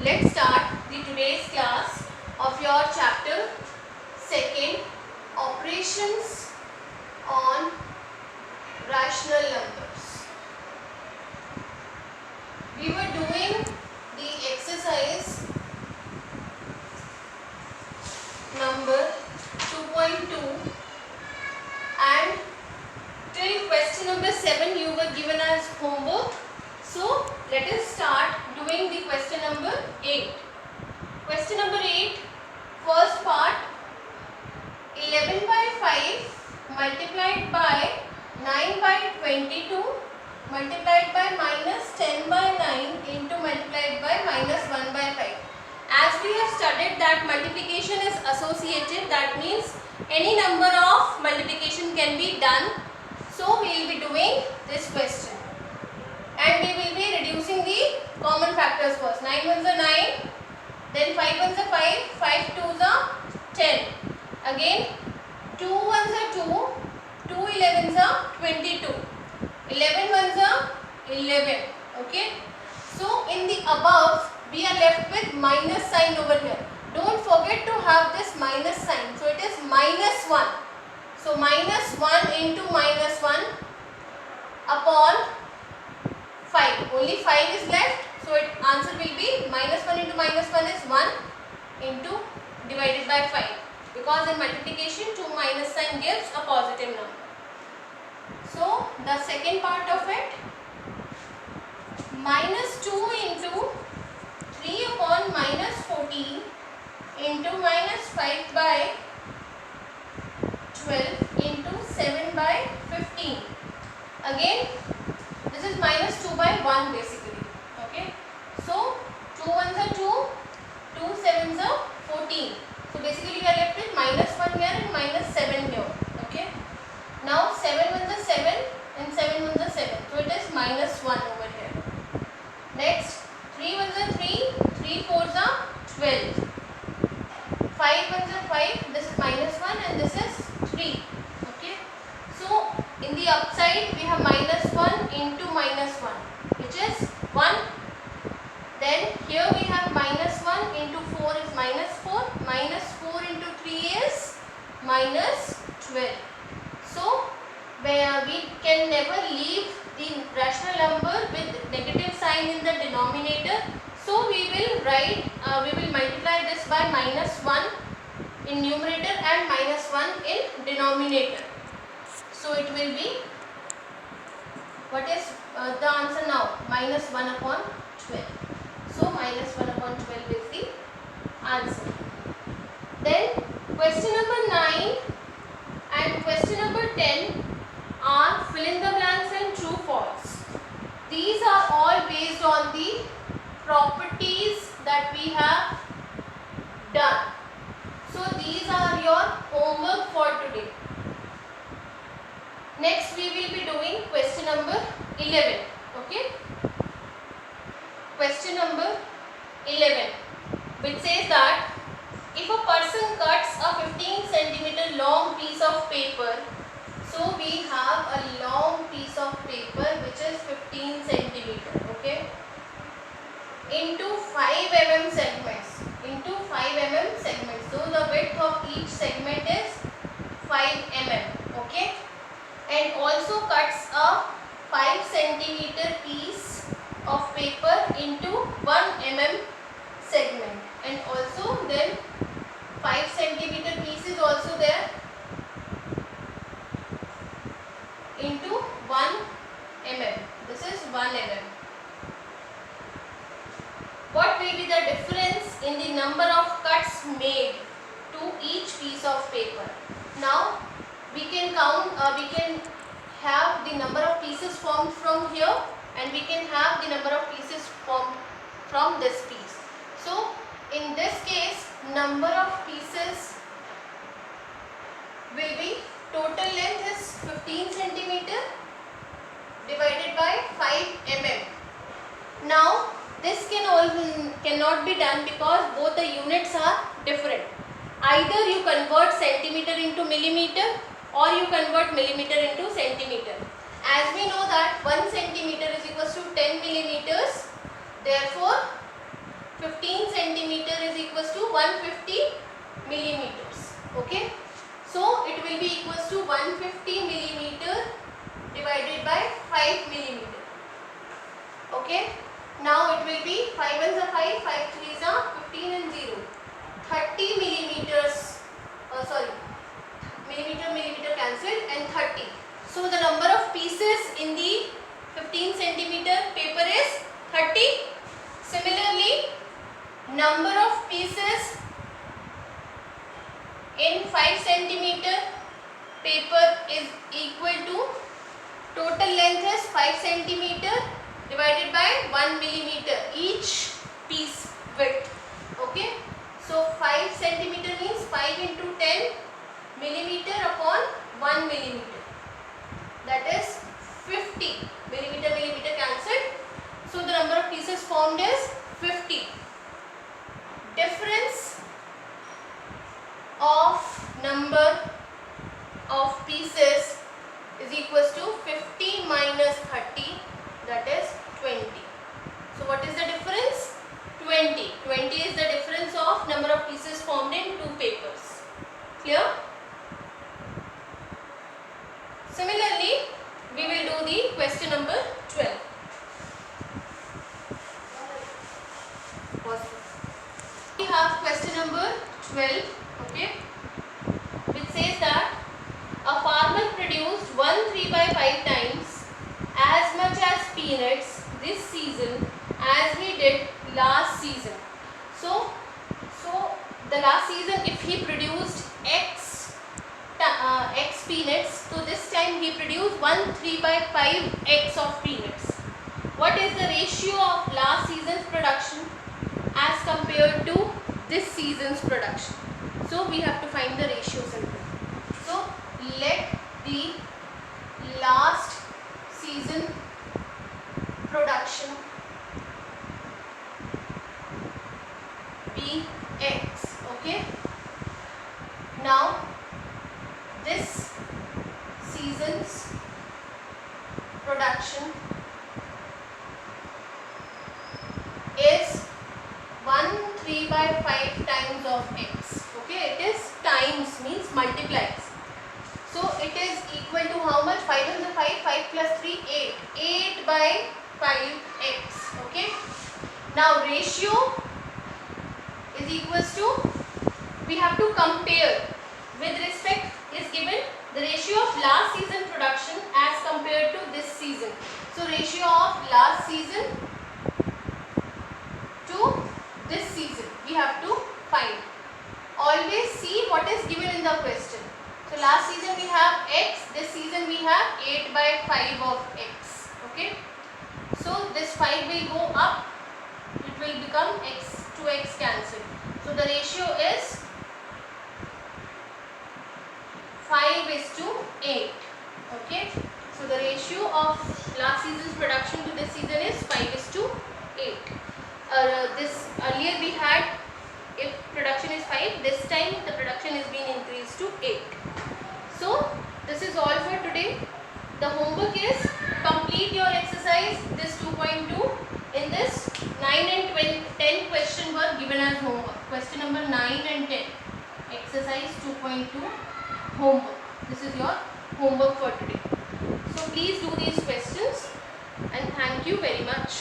let's start the today's class of your chapter 2, operations on rational numbers. We were doing the exercise number 2.2 and till question number 7 you were given as homework. So let us start doing the question number 8. Question number 8, first part, 11 by 5 multiplied by 9 by 22 multiplied by minus 10 by 9 into multiplied by minus 1 by 5. As we have studied that multiplication is associative, that means any number of multiplication can be done. So we will be doing this question and we will be reducing the common factors first. 9 ones are 9, then 5 ones are 5, 5 twos are 10. Again 2 ones are 2, 2 11s are 22, 11 ones are 11. Okay. So in the above we are left with minus sign over here. Don't forget to have this minus sign. So it is minus 1. So minus 1 into minus 1 upon 5. Only 5 is left. So answer will be minus 1 into minus 1 is 1 into divided by 5. Because in multiplication 2 minus sign gives a positive number. So the second part of it, minus 2 into 3 upon minus 14 into minus 5 by 12 into 7 by 15. Again this is minus 2 by 1 basically. Okay. So 2 ones are 2, 2 sevens are 14. So basically we are left with minus 1 here and minus 7 here. Okay. Now 7 ones are 7 and 7 ones are 7. So it is minus 1 over here. Next 3 ones are 3, 3 fours are 12. 5 ones are 5, this is minus 1 and this is 3. Okay. So in the upside we have minus 1 into minus 1 which is 1. Then here we have minus 1 into 4 is minus 4. Minus 4 into 3 is minus 12. So where we can never leave the rational number with negative sign in the denominator. So we will multiply this by minus 1 in numerator and minus 1 in denominator. So it will be, what is the answer now? Minus 1 upon 12. So minus 1 upon 12 is the answer. Then question number 9 and question number 10 are fill in the blanks and true false. These are all based on the properties that we have done. So these are your homework for today. Next we will be doing question number 11. Okay. Question number 11, which says that if a person cuts a 15 centimeter long piece of paper, so we have a long piece of paper which is 15 centimeter, okay, into 5 mm segments, so the width of each segment is 5 mm, okay, and also cuts a 5 centimeter piece of paper into 1 mm segment, and also then 5 centimeter piece is also there into 1 mm. This is 1 mm. What will be the difference in the number of cuts made to each piece of paper? Now we can count, we can have the number of pieces formed from here and we can have the number of pieces formed from this piece. So in this case number of pieces will be, total length is 15 centimeter divided by 5 mm. Now this cannot be done because both the units are different. Either you convert centimeter into millimeter or you convert millimeter into centimeter. As we know that 1 centimeter is equals to 10 millimeters. Therefore 15 centimeter is equals to 150 millimeters. Okay, so it will be equals to 150 millimeter divided by 5 millimeter. Okay, now it will be 5 ones are 5, 5 threes are 15 and 0, 30 millimeters. Sorry, millimeter cancelled and 30. So the number of pieces in the 15 centimeter paper is 30. Similarly, number of pieces in 5 centimeter paper is equal to total length is 5 centimeter divided by 1 millimeter each piece width. Okay, so 5 centimeter means 5 into 10 millimeter upon 1 millimeter, that is 50 millimeter cancelled. So the number of pieces formed is 50. Difference of number of pieces is equals to 50 minus 30, that is 20. So what is the difference? 20. 20 is the difference of number of pieces formed in two papers. Clear? Similarly, we will do the question number 12. We have question number 12, okay, which says that a farmer produced 1 3/5 times as much as peanuts this season as he did last season. So the last season if he produced X peanuts, so this time he produced 1 3/5 X of peanuts. What is the ratio of last season's production as compared to this season's production? So we have to find the ratio simple. So let the last season production be X. Okay, now this season's production is 1 3/5 times of X. Okay, it is times means multiplies. So it is equal to how much? 5 ones are 5, 5 plus 3 8, 8/5x. Okay, now ratio is equals to, we have to compare with respect is given the ratio of last season production as compared to this season. So ratio of last season to this season we have to find. Always see what is given in the question. So last season we have X, this season we have 8/5 of X. Okay, so this 5 will go up, it will become X, 2X cancelled. So the ratio is 5:8. Okay, so the ratio of last season's production to this season is 5:8. This earlier we had, if production is 5, this time the production is being increased to 8. So this is all for today. The homework is complete your exercise this 2.2. In this 9 and 10 question were given as homework. Question number 9 and 10, exercise 2.2 homework. This is your homework for today. So please do these questions and thank you very much.